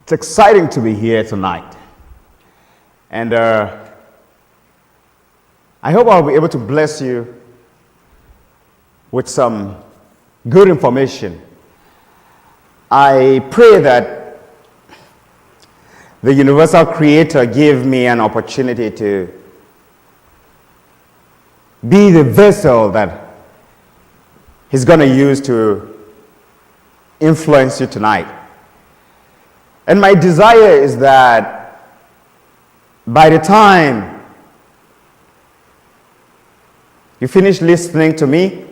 It's exciting to be here tonight. And I hope I'll be able to bless you with some good information. I pray that the Universal Creator give me an opportunity to be the vessel that He's going to use to influence you tonight. And my desire is that by the time you finish listening to me,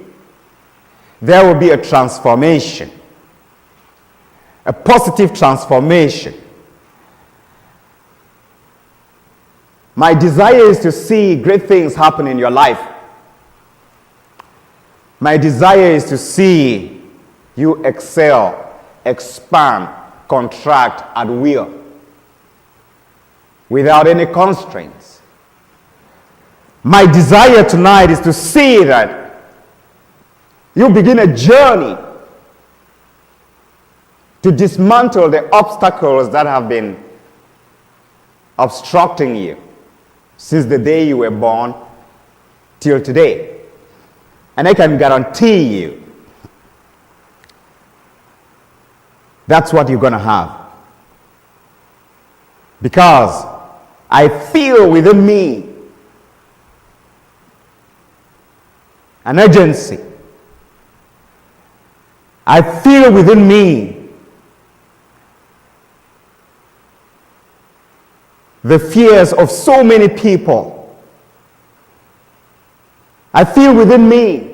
there will be a transformation, a positive transformation. My desire is to see great things happen in your life. My desire is to see you excel, expand, contract at will, without any constraints. My desire tonight is to see that you begin a journey to dismantle the obstacles that have been obstructing you since the day you were born till today. And I can guarantee you that's what you're going to have. Because I feel within me an urgency. I feel within me the fears of so many people. I feel within me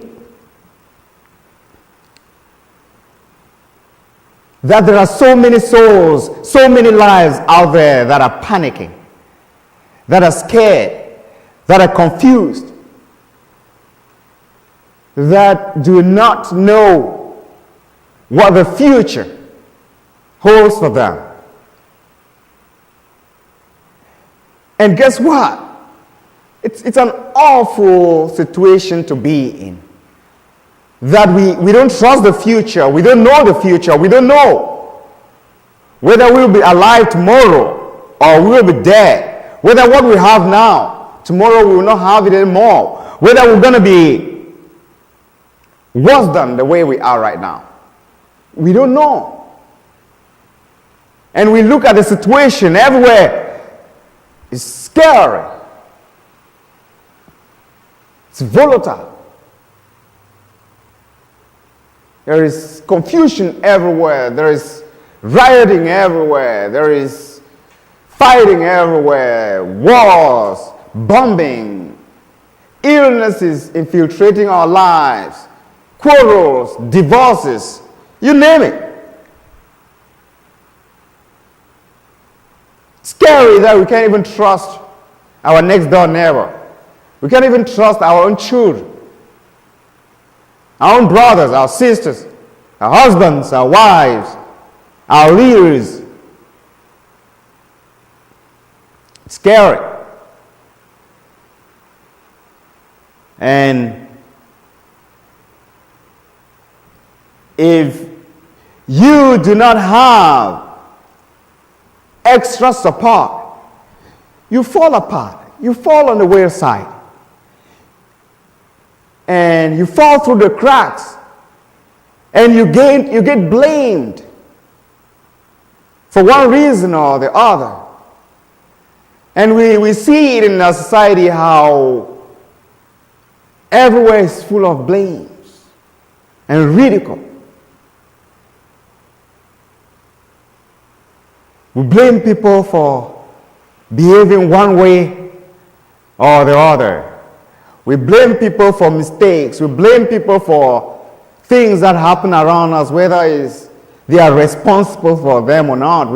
that there are so many souls, so many lives out there that are panicking, that are scared, that are confused, that do not know what the future holds for them. And guess what? It's an awful situation to be in. That we don't trust the future, we don't know the future, we don't know whether we'll be alive tomorrow or we'll be dead, whether what we have now, tomorrow we will not have it anymore, whether we're going to be worse than the way we are right now. We don't know. And we look at the situation everywhere, it's scary, it's volatile. There is confusion everywhere. There is rioting everywhere. There is fighting everywhere. Wars, bombing, illnesses infiltrating our lives, quarrels, divorces, you name it. It's scary that we can't even trust our next door neighbor. We can't even trust our own children. Our own brothers, our sisters, our husbands, our wives, our leaders. It's scary. And if you do not have extra support, you fall apart. You fall on the wayside. And you fall through the cracks, and you get blamed for one reason or the other. And we see it in our society how everywhere is full of blames and ridicule. We blame people for behaving one way or the other. We blame people for mistakes. We blame people for things that happen around us, whether they are responsible for them or not.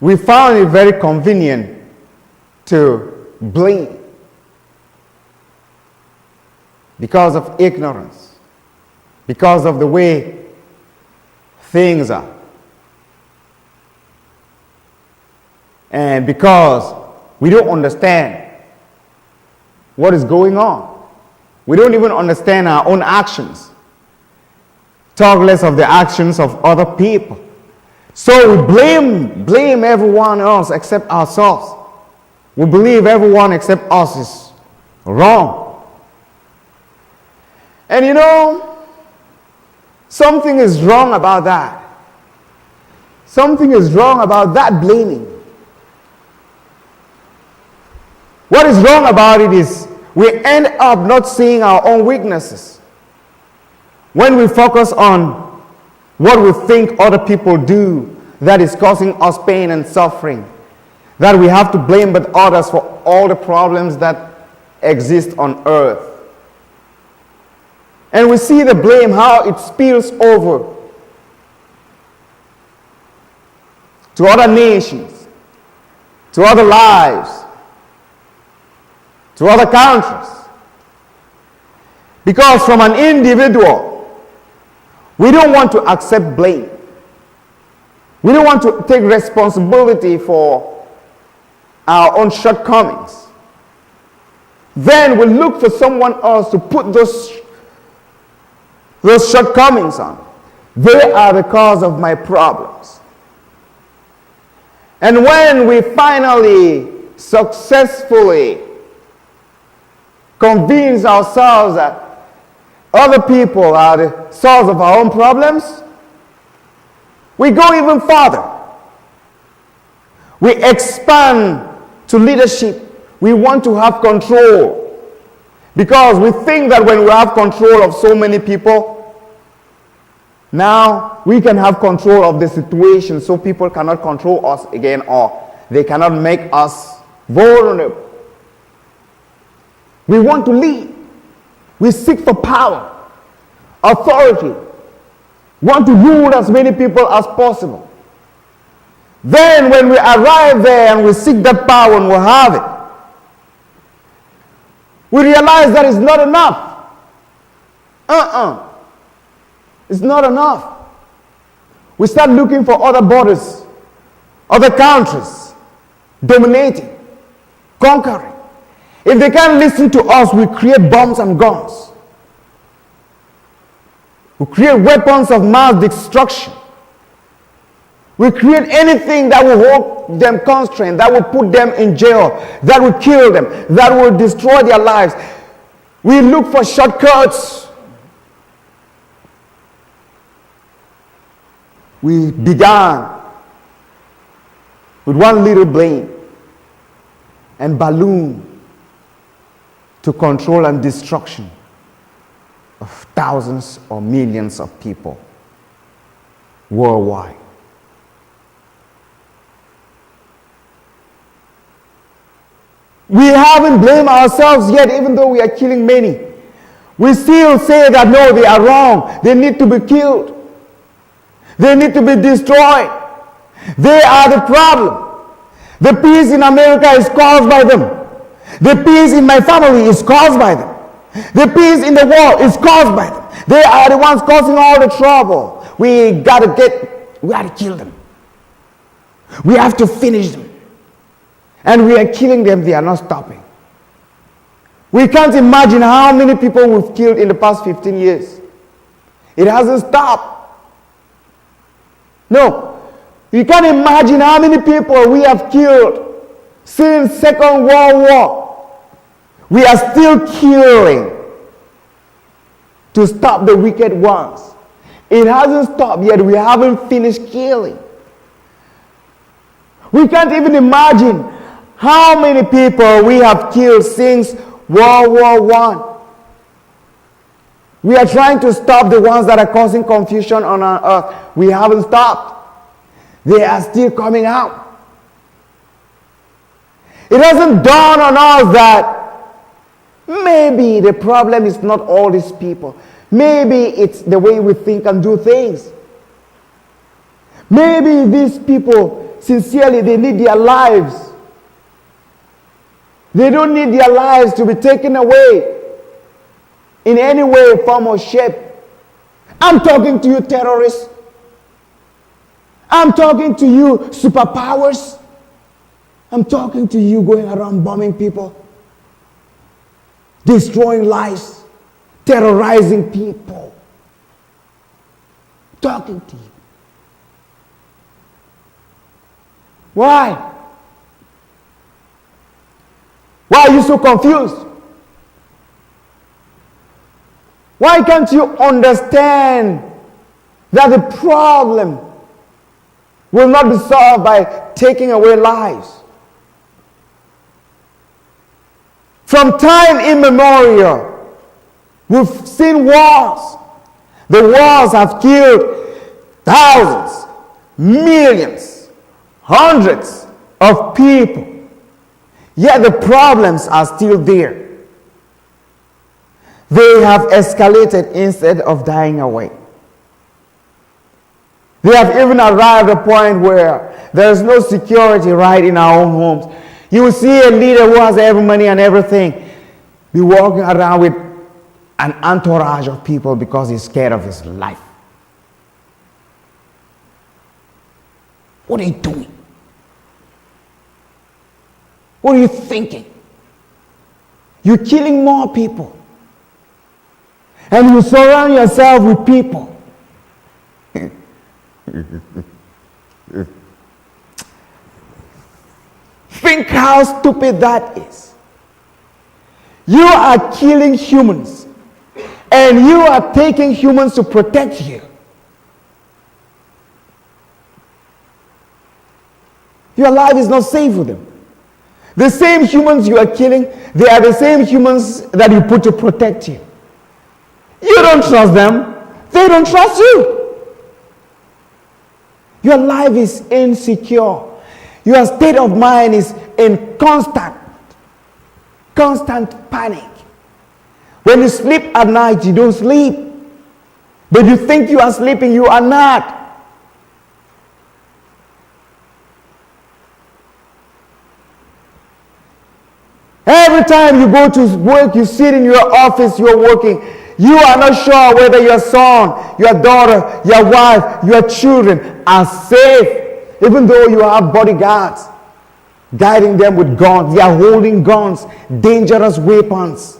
We found it very convenient to blame because of ignorance, because of the way things are. And because we don't understand what is going on. We don't even understand our own actions. Talk less of the actions of other people. So we blame everyone else except ourselves. We believe everyone except us is wrong. And you know, something is wrong about that. Something is wrong about that blaming. What is wrong about it is we end up not seeing our own weaknesses. When we focus on what we think other people do that is causing us pain and suffering, that we have to blame but others for all the problems that exist on earth. And we see the blame, how it spills over to other nations, to other lives, to other countries. Because from an individual, we don't want to accept blame. We don't want to take responsibility for our own shortcomings. Then we look for someone else to put those shortcomings on. They are the cause of my problems. And when we finally successfully convince ourselves that other people are the source of our own problems, we go even further. We expand to leadership. We want to have control because we think that when we have control of so many people, now we can have control of the situation so people cannot control us again, or they cannot make us vulnerable. We want to lead. We seek for power, authority, want to rule as many people as possible. Then when we arrive there and we seek that power and we have it, we realize that it's not enough. It's not enough. We start looking for other borders, other countries, dominating, conquering. If they can't listen to us, we create bombs and guns. We create weapons of mass destruction. We create anything that will hold them constrained, that will put them in jail, that will kill them, that will destroy their lives. We look for shortcuts. We began with one little blame and balloon to control and destruction of thousands or millions of people worldwide. We haven't blamed ourselves yet, even though we are killing many. We still say that no, they are wrong. They need to be killed. They need to be destroyed. They are the problem. The peace in America is caused by them. The peace in my family is caused by them. The peace in the world is caused by them. They are the ones causing all the trouble. We gotta kill them. We have to finish them. And we are killing them, they are not stopping. We can't imagine how many people we've killed in the past 15 years. It hasn't stopped. No, you can't imagine how many people we have killed since Second World War. We are still killing to stop the wicked ones. It hasn't stopped yet. We haven't finished killing. We can't even imagine how many people we have killed since World War I. We are trying to stop the ones that are causing confusion on our earth. We haven't stopped. They are still coming out. It hasn't dawned on us that maybe the problem is not all these people. Maybe it's the way we think and do things. Maybe these people, sincerely, they need their lives. They don't need their lives to be taken away in any way, form, or shape. I'm talking to you, terrorists. I'm talking to you, superpowers. I'm talking to you going around bombing people, destroying lives, terrorizing people. Talking to you. Why? Why are you so confused? Why can't you understand that the problem will not be solved by taking away lives? From time immemorial, we've seen wars. The wars have killed thousands, millions, hundreds of people. Yet the problems are still there. They have escalated instead of dying away. They have even arrived at a point where there is no security right in our own homes. You will see a leader who has every money and everything be walking around with an entourage of people because he's scared of his life. What are you doing? What are you thinking? You're killing more people. And you surround yourself with people. Think how stupid that is. You are killing humans. And you are taking humans to protect you. Your life is not safe with them. The same humans you are killing, they are the same humans that you put to protect you. You don't trust them. They don't trust you. Your life is insecure. Your state of mind is in constant panic. When you sleep at night, you don't sleep. But you think you are sleeping, you are not. Every time you go to work, you sit in your office, you're working. You are not sure whether your son, your daughter, your wife, your children are safe. Even though you have bodyguards guiding them with guns. They are holding guns, dangerous weapons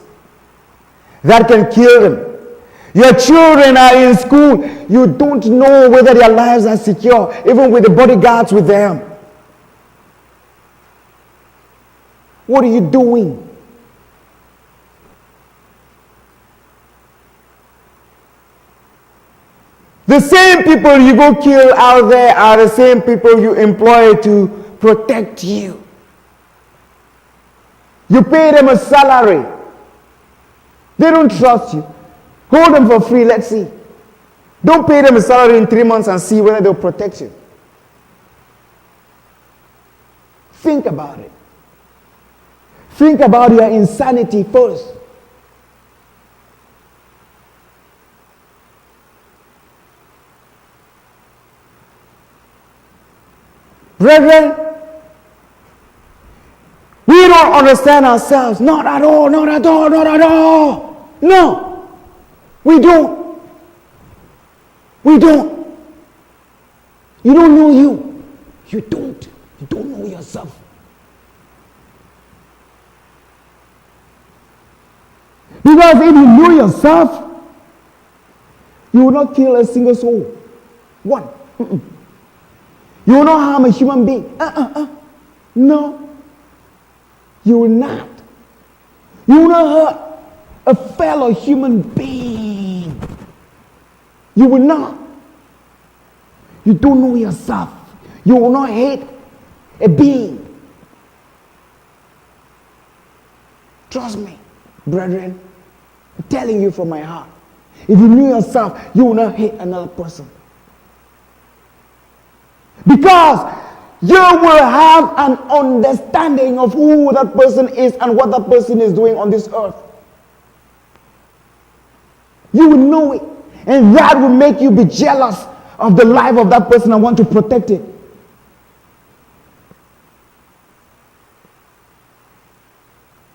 that can kill them. Your children are in school. You don't know whether their lives are secure, even with the bodyguards with them. What are you doing? The same people you go kill out there are the same people you employ to protect you. You pay them a salary. They don't trust you. Hold them for free, let's see. Don't pay them a salary in 3 months and see whether they'll protect you. Think about it. Think about your insanity first. Brethren, we don't understand ourselves. Not at all, not at all, not at all. No, we don't. We don't. You don't know you. You don't. You don't know yourself. Because if you know yourself, you will not kill a single soul. One. You will not harm a human being. No. You will not. You will not hurt a fellow human being. You will not. You don't know yourself. You will not hate a being. Trust me, brethren. I'm telling you from my heart. If you knew yourself, you will not hate another person. Because you will have an understanding of who that person is and what that person is doing on this earth. You will know it. And that will make you be jealous of the life of that person and want to protect it.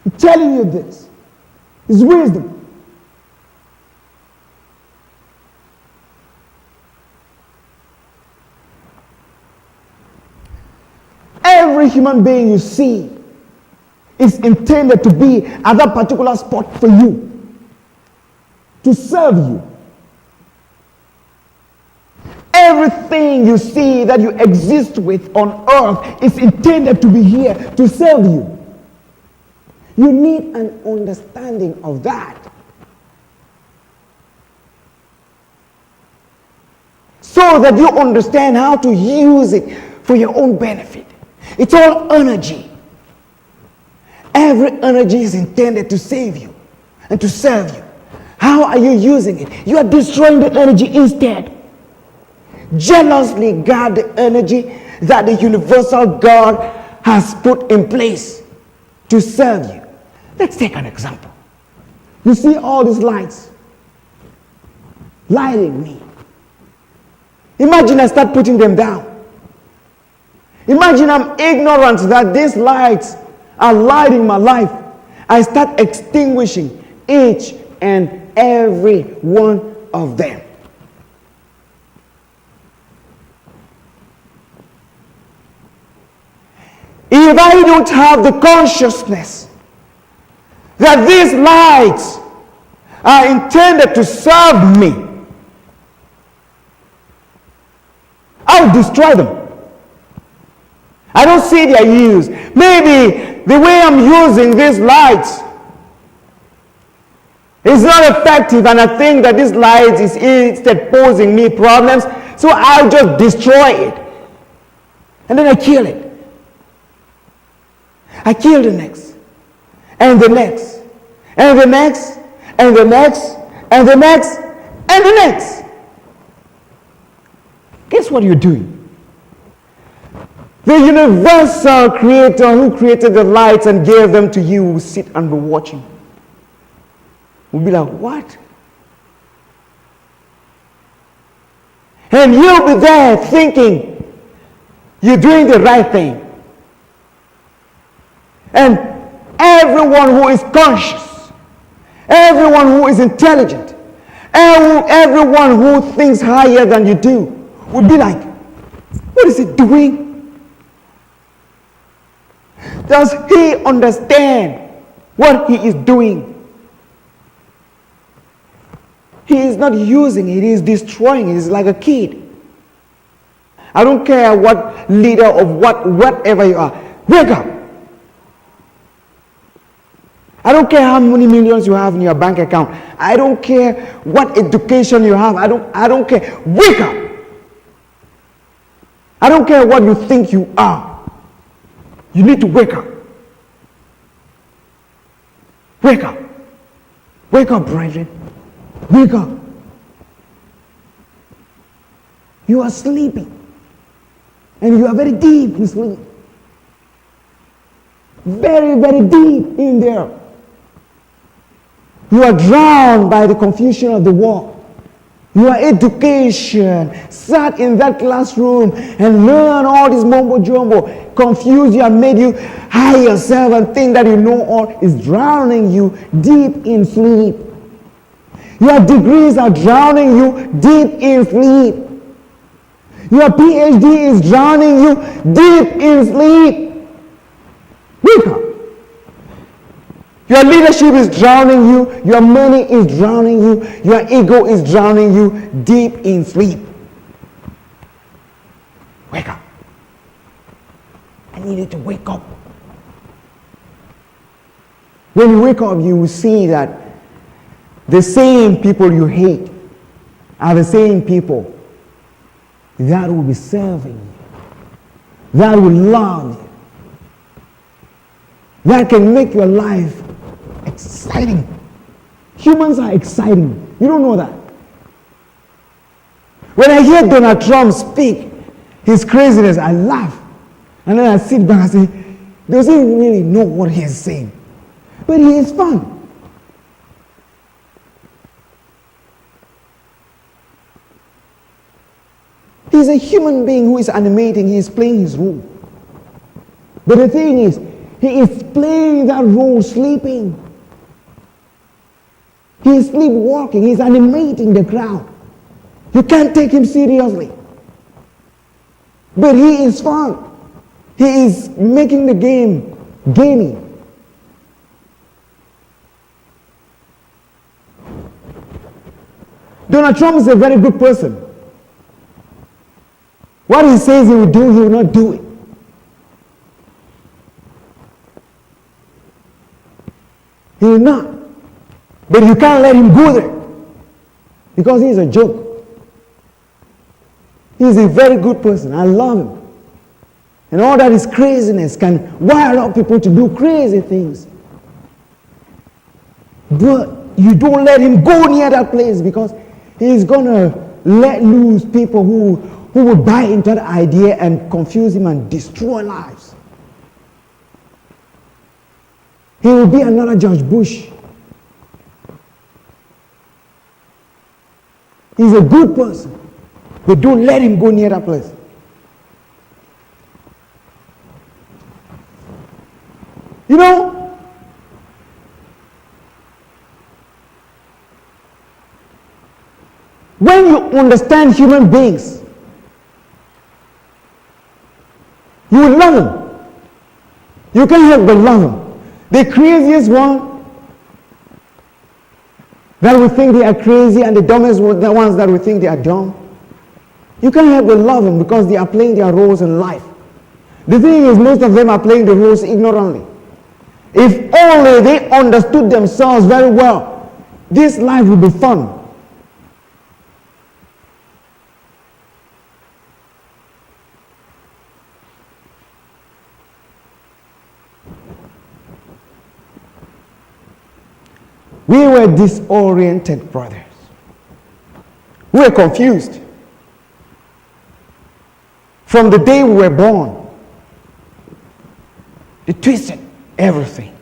I'm telling you this. It's wisdom. Every human being you see is intended to be at that particular spot for you, to serve you. Everything you see that you exist with on earth is intended to be here to serve you. You need an understanding of that. So that you understand how to use it for your own benefit. It's all energy. Every energy is intended to save you and to serve you. How are you using it? You are destroying the energy instead. Jealously guard the energy that the universal God has put in place to serve you. Let's take an example. You see all these lights lighting me. Imagine I start putting them down. Imagine I'm ignorant that these lights are lighting my life. I start extinguishing each and every one of them. If I don't have the consciousness that these lights are intended to serve me, I'll destroy them. I don't see their use. Maybe the way I'm using these lights is not effective, and I think that this light is instead posing me problems, so I'll just destroy it. And then I kill it. I kill the next, and the next, and the next, and the next, and the next, and the next. Guess what you're doing? The universal creator who created the lights and gave them to you will sit and be watching. Will be like, what? And you'll be there thinking you're doing the right thing. And everyone who is conscious, everyone who is intelligent, everyone who thinks higher than you do would be like, what is he doing? Does he understand what he is doing? He is not using it, he is destroying it. It's like a kid. I don't care what leader of whatever you are. Wake up. I don't care how many millions you have in your bank account. I don't care what education you have. I don't care. Wake up. I don't care what you think you are. You need to wake up. Wake up. Wake up, brethren. Wake up. You are sleeping. And you are very deep in sleep. Very, very deep in there. You are drowned by the confusion of the world. Your education, sat in that classroom and learn all this mumbo jumbo, confuse you and made you hide yourself and think that you know all, is drowning you deep in sleep. Your degrees are drowning you deep in sleep. Your PhD is drowning you deep in sleep. Wake up. Your leadership is drowning you. Your money is drowning you. Your ego is drowning you deep in sleep. Wake up. I need you to wake up. When you wake up, you will see that the same people you hate are the same people that will be serving you, that will love you, that can make your life exciting. Humans are exciting. You don't know that. When I hear Donald Trump speak his craziness, I laugh. And then I sit back and say, does he really know what he is saying? But he is fun. He's a human being who is animating. He is playing his role. But the thing is, he is playing that role sleeping. He is sleepwalking. He is animating the crowd. You can't take him seriously. But he is fun. He is making the game gamey. Donald Trump is a very good person. What he says he will do, he will not do it. He will not. But you can't let him go there because he's a joke. He's a very good person. I love him. And all that is craziness can wire up people to do crazy things. But you don't let him go near that place because he's going to let loose people who will buy into that idea and confuse him and destroy lives. He will be another George Bush. He's a good person, but don't let him go near that place. You know, when you understand human beings, you will love them. You can't help but love them. The craziest one that we think they are crazy and the dumbest the ones that we think they are dumb. You can't help but love them because they are playing their roles in life. The thing is, most of them are playing the roles ignorantly. If only they understood themselves very well, this life would be fun. We were disoriented brothers. We were confused. From the day we were born, they twisted everything.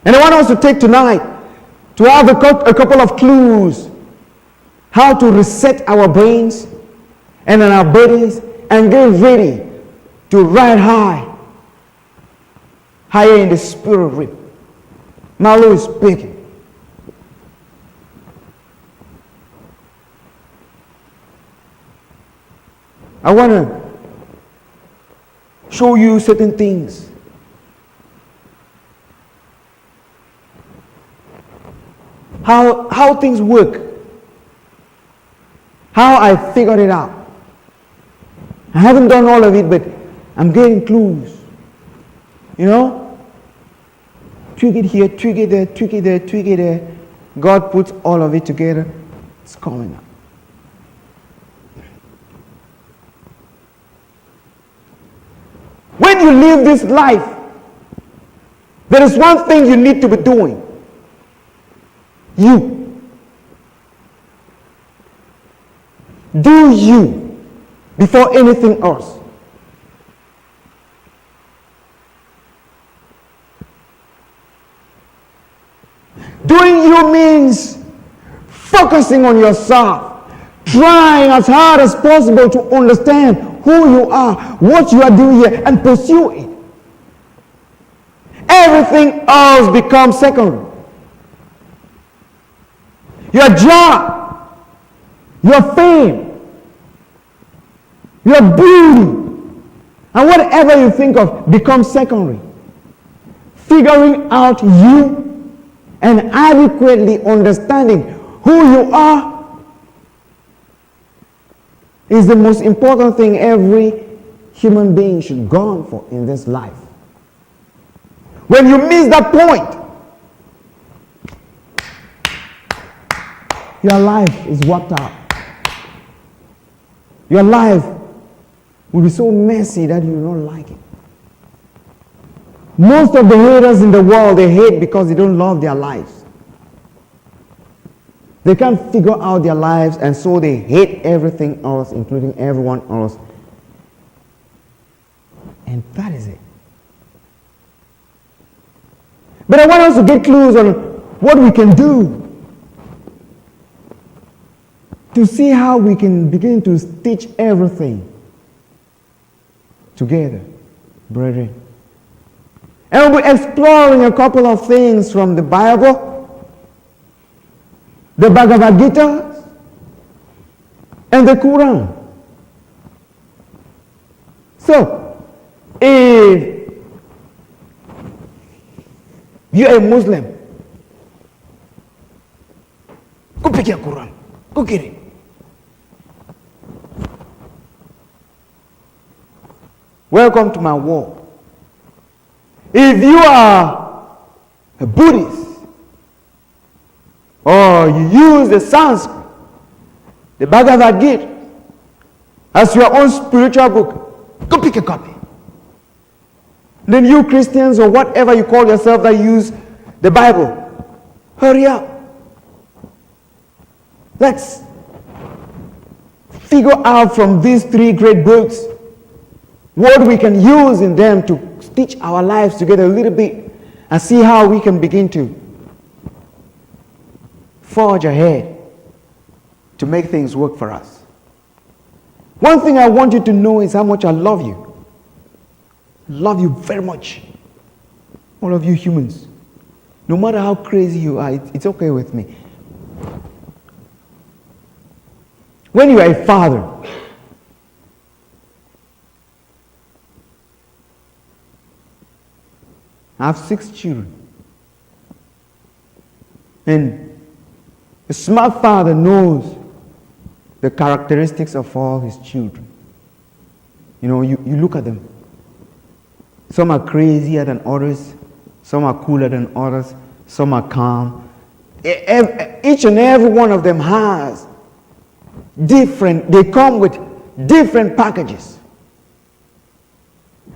And I want us to take tonight to have a couple of clues how to reset our brains and our bodies and get ready to ride higher in the spirit realm. Marlo is speaking. I want to show you certain things. How things work. How I figured it out. I haven't done all of it, but I'm getting clues. You know? Tweak it here, tweak it there, tweak it there, tweak it there. God puts all of it together. It's coming up. When you live this life, there is one thing you need to be doing. You. Do you before anything else. Doing you means focusing on yourself, trying as hard as possible to understand who you are, what you are doing here, and pursue it. Everything else becomes secondary. Your job, your fame, your beauty, and whatever you think of becomes secondary. Figuring out you and adequately understanding who you are is the most important thing every human being should go on for in this life. When you miss that point, your life is wiped out. Your life will be so messy that you don't like it. Most of the haters in the world, they hate because they don't love their lives. They can't figure out their lives, and so they hate everything else, including everyone else. And that is it. But I want us to get clues on what we can do to see how we can begin to stitch everything together, brethren. And we'll be exploring a couple of things from the Bible, the Bhagavad Gita, and the Quran. So, if you're a Muslim, go pick your Quran. Go get it. Welcome to my world. If you are a Buddhist, or you use the Sanskrit, the Bhagavad Gita, as your own spiritual book, go pick a copy. Then you Christians, or whatever you call yourself that use the Bible, hurry up. Let's figure out from these three great books what we can use in them to stitch our lives together a little bit and see how we can begin to forge ahead to make things work for us. One thing I want you to know is how much I love you. I love you very much. All of you humans. No matter how crazy you are, it's okay with me. When you are a father, I have 6 children. And a smart father knows the characteristics of all his children. You know, you look at them. Some are crazier than others. Some are cooler than others. Some are calm. Each and every one of them has different, they come with different packages.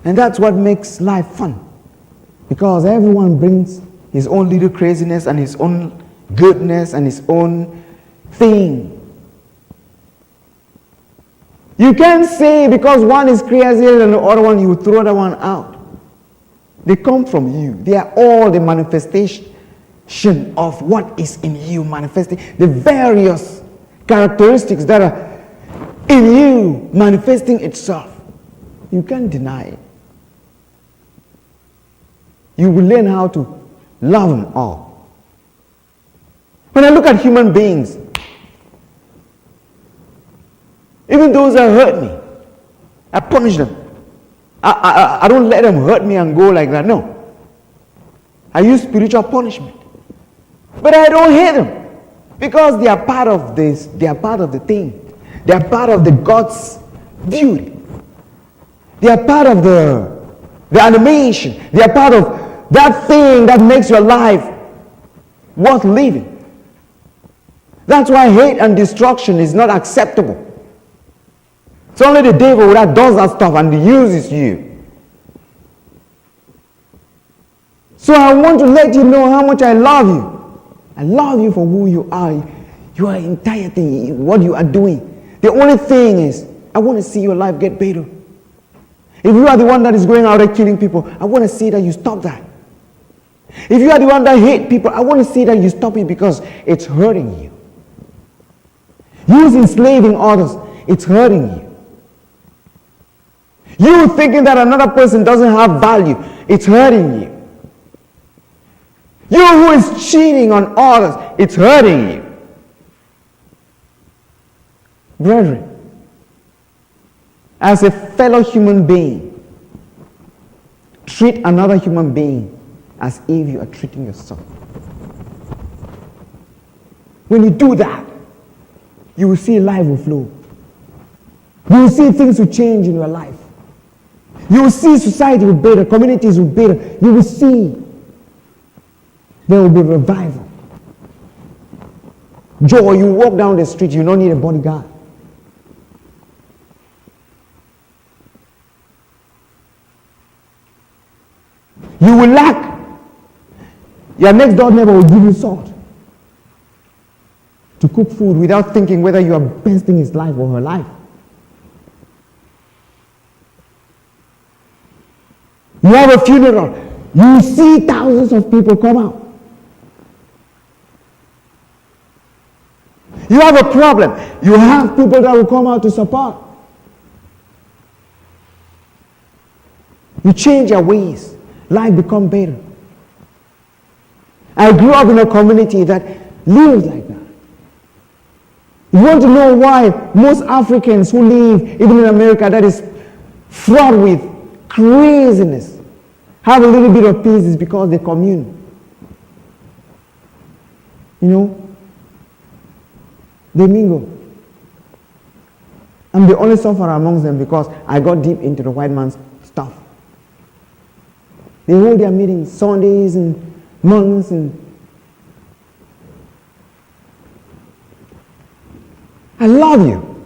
And that's what makes life fun. Because everyone brings his own little craziness and his own goodness and his own thing. You can't say because one is crazier than the other one, you throw the one out. They come from you. They are all the manifestation of what is in you, manifesting the various characteristics that are in you, manifesting itself. You can't deny it. You will learn how to love them all. When I look at human beings, even those that hurt me, I punish them. I don't let them hurt me and go like that. No. I use spiritual punishment. But I don't hate them because they are part of this. They are part of the thing. They are part of the God's beauty. They are part of the animation. They are part of that thing that makes your life worth living. That's why hate and destruction is not acceptable. It's only the devil that does that stuff and uses you. So I want to let you know how much I love you. I love you for who you are. You are entire thing, what you are doing. The only thing is, I want to see your life get better. If you are the one that is going out there killing people, I want to see that you stop that. If you are the one that hate people, I want to see that you stop it because it's hurting you. You enslaving others, it's hurting you. You thinking that another person doesn't have value, it's hurting you. You who is cheating on others, it's hurting you. Brethren, as a fellow human being, treat another human being as if you are treating yourself. When you do that, you will see life will flow. You will see things will change in your life. You will see society will be better, communities will be better. You will see there will be revival. Joy, you walk down the street, you don't need a bodyguard. You will lack. Your next door neighbor will give you salt to cook food without thinking whether you are besting his life or her life. You have a funeral, you see thousands of people come out. You have a problem, you have people that will come out to support. You change your ways, life becomes better. I grew up in a community that lives like that. You want to know why most Africans who live, even in America, that is fraught with craziness, have a little bit of peace is because they commune. You know, they mingle. I'm the only sufferer amongst them because I got deep into the white man's stuff. They hold their meetings Sundays and months and I love you.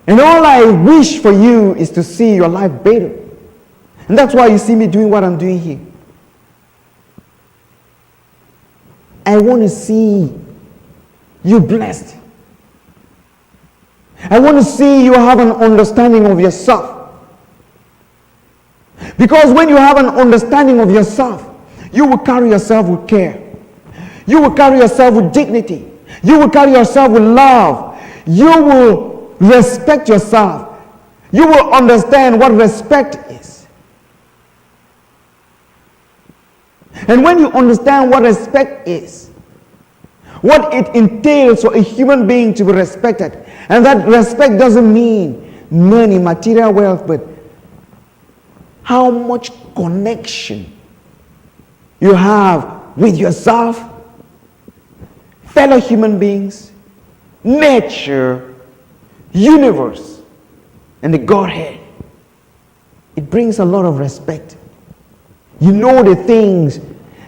And all I wish for you is to see your life better. And that's why you see me doing what I'm doing here. I want to see you blessed. I want to see you have an understanding of yourself. Because when you have an understanding of yourself, you will carry yourself with care. You will carry yourself with dignity. You will carry yourself with love. You will respect yourself. You will understand what respect is. And when you understand what respect is, what it entails for a human being to be respected, and that respect doesn't mean money, material wealth, but how much connection you have with yourself, fellow human beings, nature, universe, and the Godhead. It brings a lot of respect. You know the things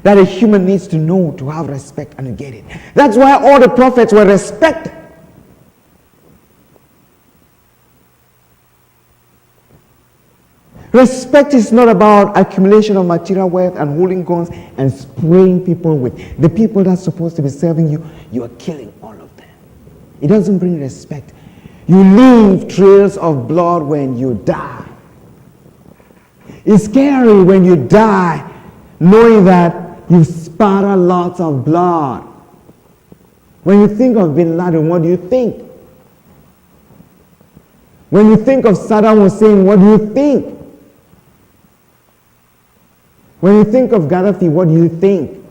that a human needs to know to have respect, and you get it. That's why all the prophets were respected. Respect is not about accumulation of material wealth and holding guns and spraying people with. The people that's supposed to be serving you, you are killing all of them. It doesn't bring respect. You leave trails of blood when you die. It's scary when you die knowing that you spatter lots of blood. When you think of Bin Laden, what do you think? When you think of Saddam Hussein, what do you think? When you think of Gaddafi, what do you think?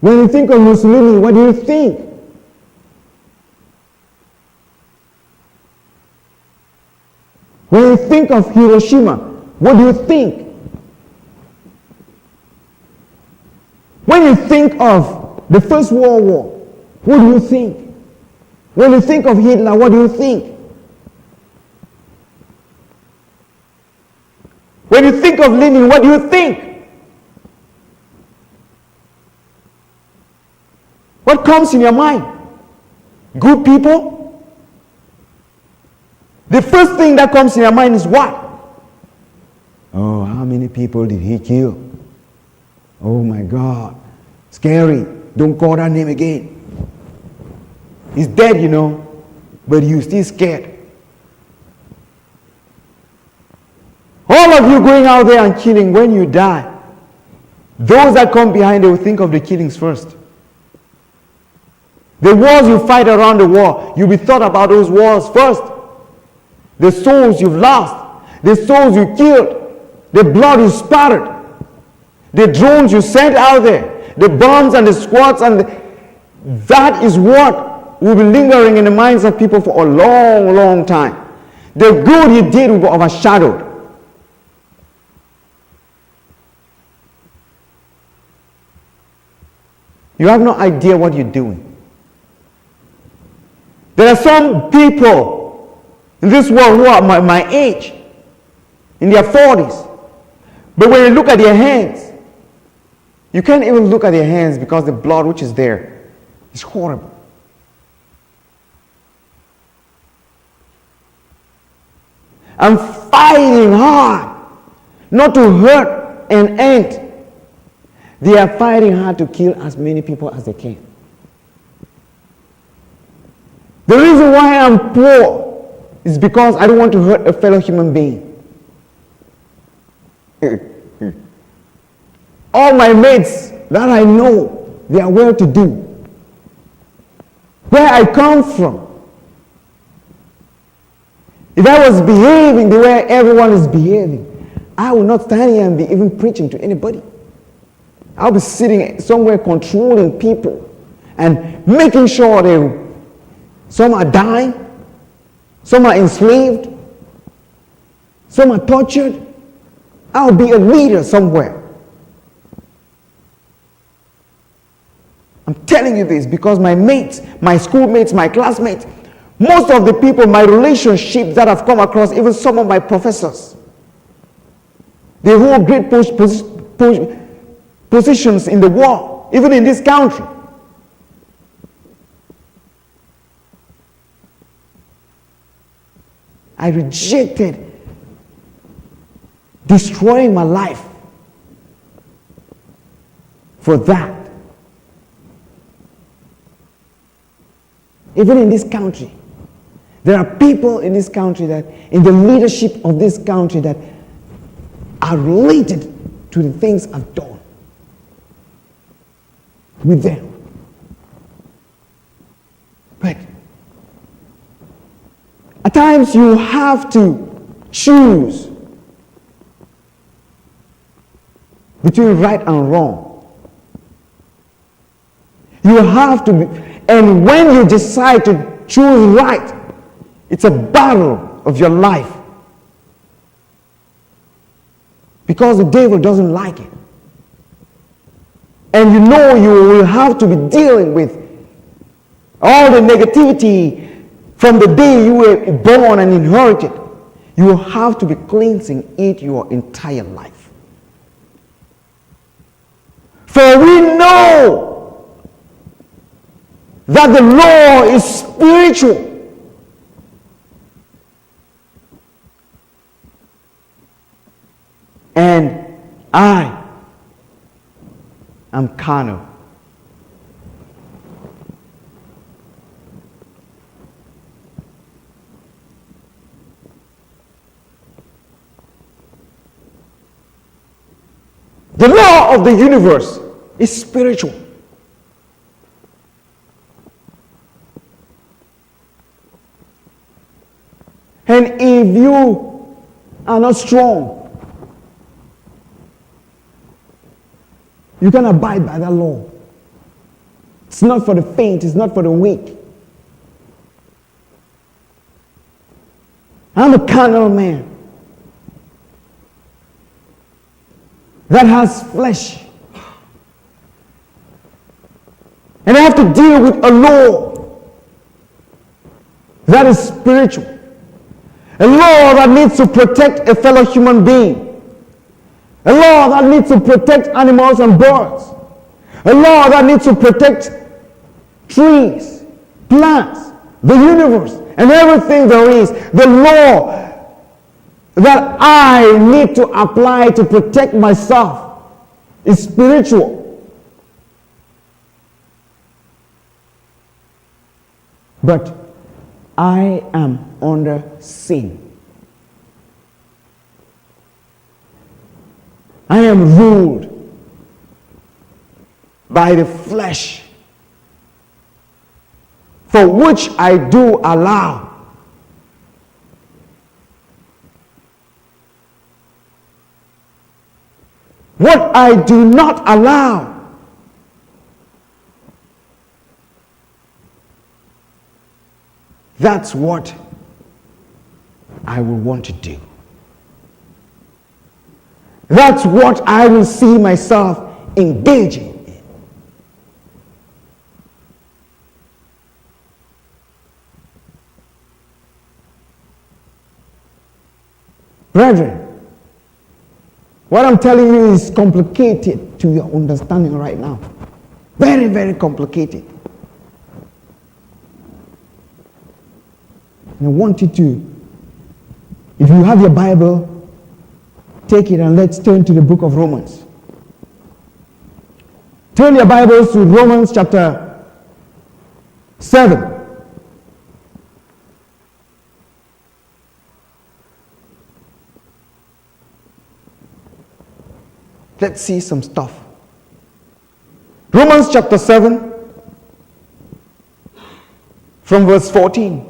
When you think of Mussolini, what do you think? When you think of Hiroshima, what do you think? When you think of the First World War, what do you think? When you think of Hitler, what do you think? When you think of Lenin, what do you think? What comes in your mind? Good people? The first thing that comes in your mind is what? Oh, how many people did he kill? Oh my God. Scary. Don't call that name again. He's dead, you know, but you're still scared. All of you going out there and killing, when you die, those that come behind, they will think of the killings first. The wars you fight around the world, you'll be thought about those wars first. The souls you've lost, the souls you killed, the blood you spattered, the drones you sent out there, the bombs and the squads, that is what will be lingering in the minds of people for a long, long time. The good you did will be overshadowed. You have no idea what you're doing. There are some people in this world who are my age, in their 40s. But when you look at their hands, you can't even look at their hands because the blood which is there is horrible. I'm fighting hard not to hurt an ant. They are fighting hard to kill as many people as they can. The reason why I'm poor is because I don't want to hurt a fellow human being. All my mates that I know, they are well-to-do. Where I come from, if I was behaving the way everyone is behaving, I would not stand here and be even preaching to anybody. I'll be sitting somewhere controlling people and making sure some are dying, some are enslaved, some are tortured. I'll be a leader somewhere. I'm telling you this because my mates, my schoolmates, my classmates, Most of the people, my relationships that I've come across, even some of my professors, they hold great positions in the world, even in this country. I rejected destroying my life for that. Even in this country, there are people in this country that, in the leadership of this country, that are related to the things I've done with them. But at times you have to choose between right and wrong. You have to be, and when you decide to choose right, it's a battle of your life. Because the devil doesn't like it. And you know you will have to be dealing with all the negativity from the day you were born and inherited. You will have to be cleansing it your entire life. For we know that the law is spiritual. And I am carnal. The law of the universe is spiritual. And if you are not strong, you can abide by that law. It's not for the faint, it's not for the weak. I'm a carnal man that has flesh. And I have to deal with a law that is spiritual. A law that needs to protect a fellow human being. A law that needs to protect animals and birds. A law that needs to protect trees, plants, the universe, and everything there is. The law that I need to apply to protect myself is spiritual. But I am under sin. I am ruled by the flesh, for which I do allow what I do not allow. That's what I will want to do. That's what I will see myself engaging in. Brethren, what I'm telling you is complicated to your understanding right now. Very, very complicated. And I want you to, if you have your Bible, take it and let's turn to the book of Romans. Turn your Bibles to Romans chapter 7. Let's see some stuff. Romans chapter 7 from verse 14.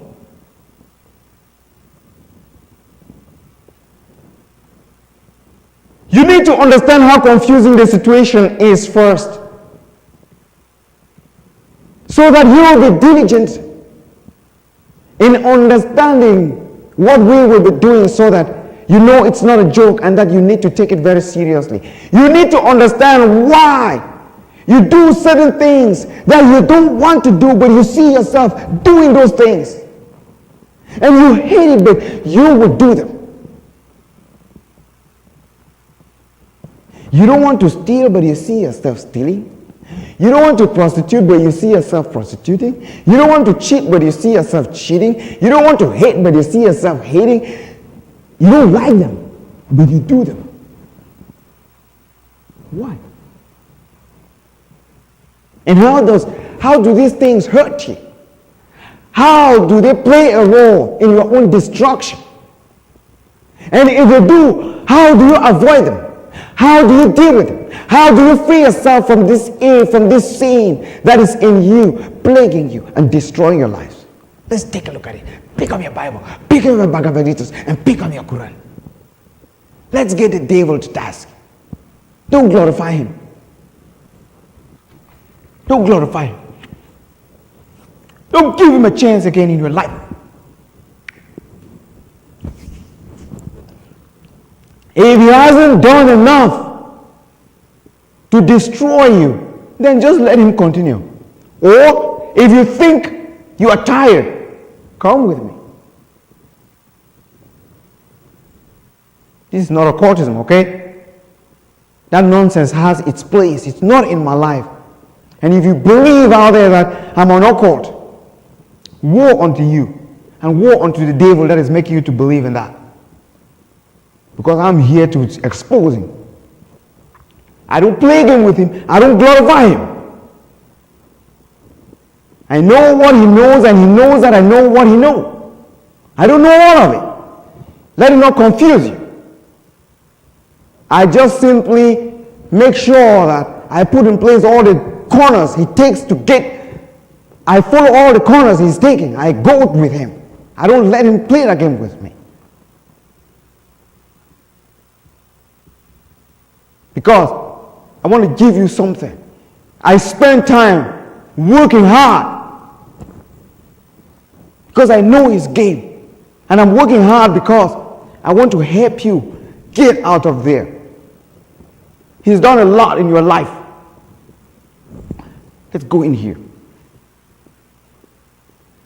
You need to understand how confusing the situation is first, so that you will be diligent in understanding what we will be doing, so that you know it's not a joke and that you need to take it very seriously. You need to understand why you do certain things that you don't want to do, but you see yourself doing those things. And you hate it, but you will do them. You don't want to steal, but you see yourself stealing. You don't want to prostitute, but you see yourself prostituting. You don't want to cheat, but you see yourself cheating. You don't want to hate, but you see yourself hating. You don't like them, but you do them. Why? And how do these things hurt you? How do they play a role in your own destruction? And if they do, how do you avoid them? How do you deal with them? How do you free yourself from this sin that is in you, plaguing you and destroying your lives? Let's take a look at it. Pick up your Bible, pick up your Bhagavad Gita, and pick up your Quran. Let's get the devil to task. Don't glorify him. Don't glorify him. Don't give him a chance again in your life. If he hasn't done enough to destroy you, then just let him continue. Or if you think you are tired, come with me. This is not occultism, okay? That nonsense has its place. It's not in my life. And if you believe out there that I'm an occult, woe unto you and woe unto the devil that is making you to believe in that. Because I'm here to expose him. I don't play game with him. I don't glorify him. I know what he knows, and he knows that I know what he knows. I don't know all of it. Let it not confuse you. I just simply make sure that I put in place all the corners he takes to get. I follow all the corners he's taking. I go with him. I don't let him play that game with me. Because I want to give you something. I spend time working hard because I know his game. And I'm working hard because I want to help you get out of there. He's done a lot in your life. Let's go in here.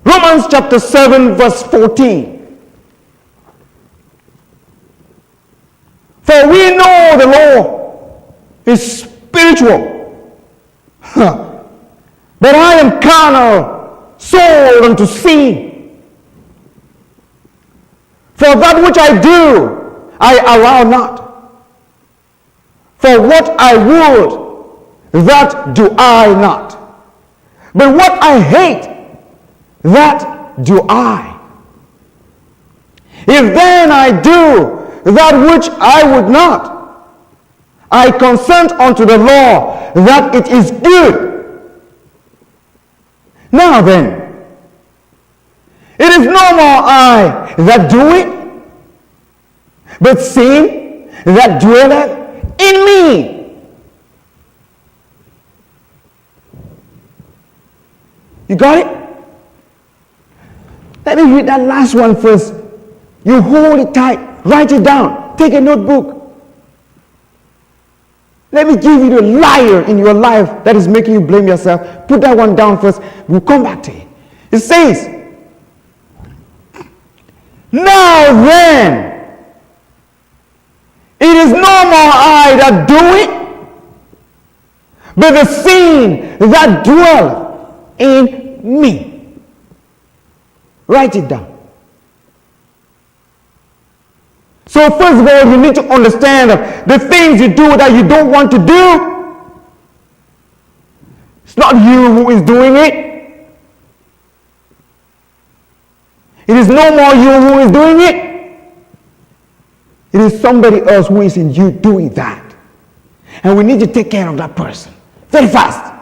Romans chapter 7 verse 14. For we know the law is spiritual, but I am carnal, sold unto sin. For that which I do, I allow not. For what I would, that do I not. But what I hate, that do I. If then I do that which I would not, I consent unto the law that it is good. Now then, it is no more I that do it, but sin that dwelleth in me. You got it? Let me read that last one first. You hold it tight, write it down, take a notebook. Let me give you the liar in your life that is making you blame yourself. Put that one down first. We'll come back to it. It says, now then, it is no more I that do it, but the sin that dwelleth in me. Write it down. So first of all, you need to understand the things you do that you don't want to do. It's not you who is doing it. It is no more you who is doing it. It is somebody else who is in you doing that. And we need to take care of that person very fast.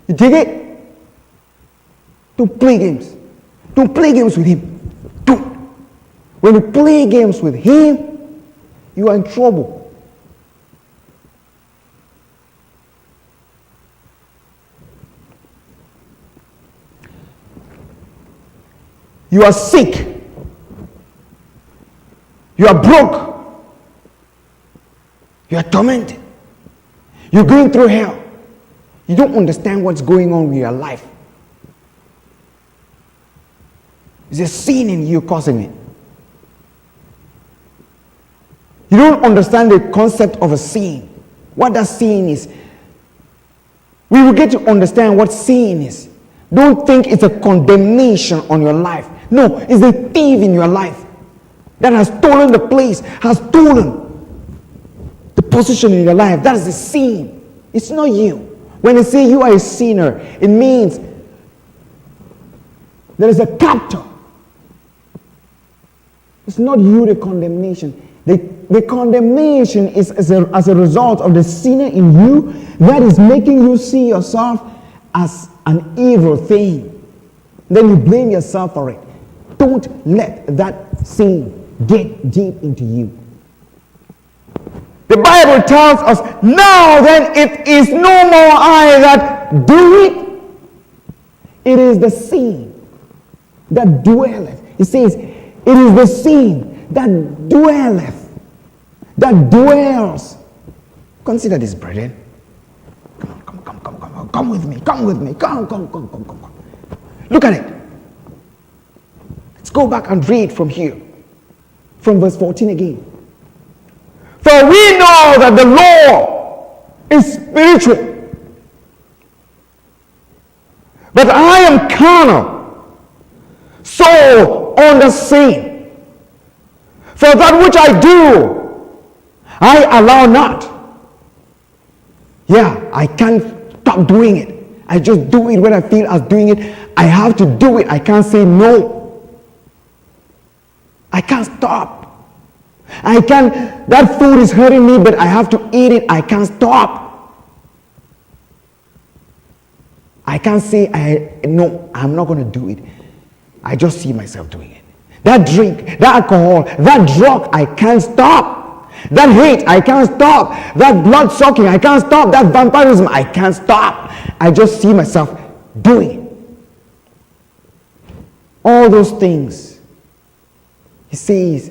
You dig it? Don't play games. Don't play games with him. Don't. When you play games with him, you are in trouble. You are sick. You are broke. You are tormented. You're going through hell. You don't understand what's going on with your life. It's a sin in you causing it. You don't understand the concept of a sin. What that sin is. We will get to understand what sin is. Don't think it's a condemnation on your life. No, it's a thief in your life that has stolen the place, has stolen the position in your life. That is the sin. It's not you. When they say you are a sinner, it means there is a captor. It's not you, the condemnation. The condemnation is as a result of the sinner in you that is making you see yourself as an evil thing. Then you blame yourself for it. Don't let that sin get deep into you. The Bible tells us, now then it is no more I that do it. It is the sin that dwelleth. It says, it is the sin that dwelleth. That dwells. Consider this, brethren. Come with me. Come. Look at it. Let's go back and read from here. From verse 14 again. For we know that the law is spiritual, but I am carnal, so under sin. For that which I do, I allow not. Yeah, I can't stop doing it. I just do it when I feel as doing it. I have to do it. I can't say no. I can't stop. That food is hurting me, but I have to eat it. I can't stop. I can't say, no, I'm not going to do it. I just see myself doing it. That drink, that alcohol, that drug, I can't stop. That hate, I can't stop. That blood sucking, I can't stop. That vampirism, I can't stop. I just see myself doing it. All those things. He says,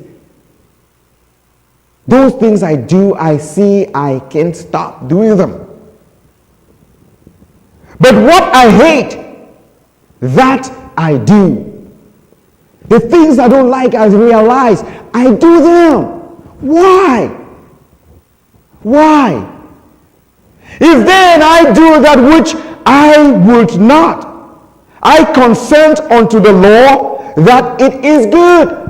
those things I do, I see, I can't stop doing them. But what I hate, that I do. The things I don't like, I realize, I do them. Why? If then I do that which I would not, I consent unto the law that it is good.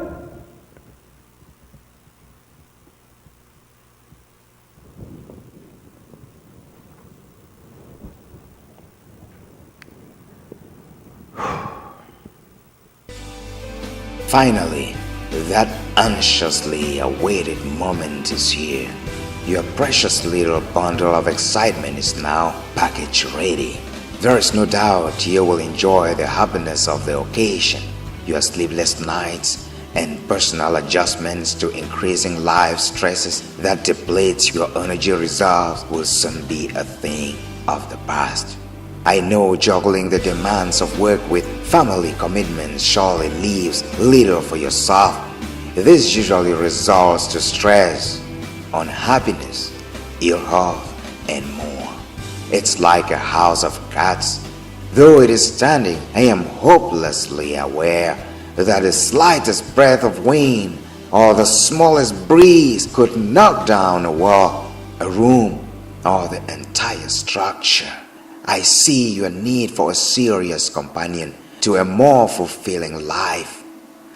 Finally, that anxiously awaited moment is here. Your precious little bundle of excitement is now package ready. There is no doubt you will enjoy the happiness of the occasion. Your sleepless nights and personal adjustments to increasing life stresses that deplete your energy reserves will soon be a thing of the past. I know juggling the demands of work with family commitments surely leaves little for yourself. This usually results to stress, unhappiness, ill health, and more. It's like a house of cards. Though it is standing, I am hopelessly aware that the slightest breath of wind or the smallest breeze could knock down a wall, a room, or the entire structure. I see your need for a serious companion to a more fulfilling life.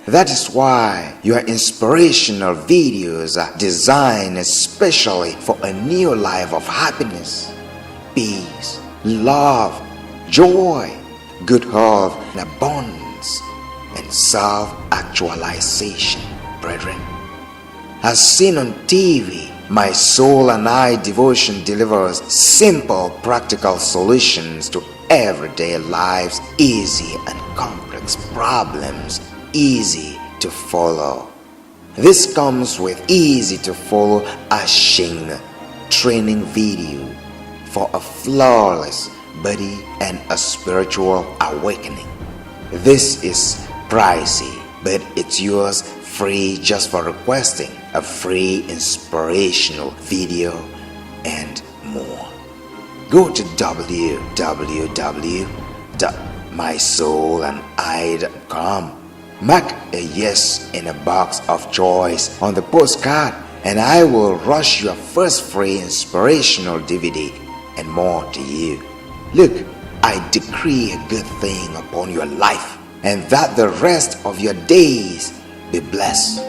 That is why your inspirational videos are designed especially for a new life of happiness, peace, love, joy, good health, and abundance, and self-actualization, brethren. As seen on TV, My Soul and I devotion delivers simple, practical solutions to everyday life's easy and complex problems, easy to follow. This comes with easy to follow Ashing training video for a flawless body and a spiritual awakening. This is pricey, but it's yours free just for requesting a free inspirational video and more. Go to www.mysoulandI.com Mark a yes in a box of choice on the postcard, and I will rush your first free inspirational DVD and more to you. Look, I decree a good thing upon your life, and that the rest of your days be blessed.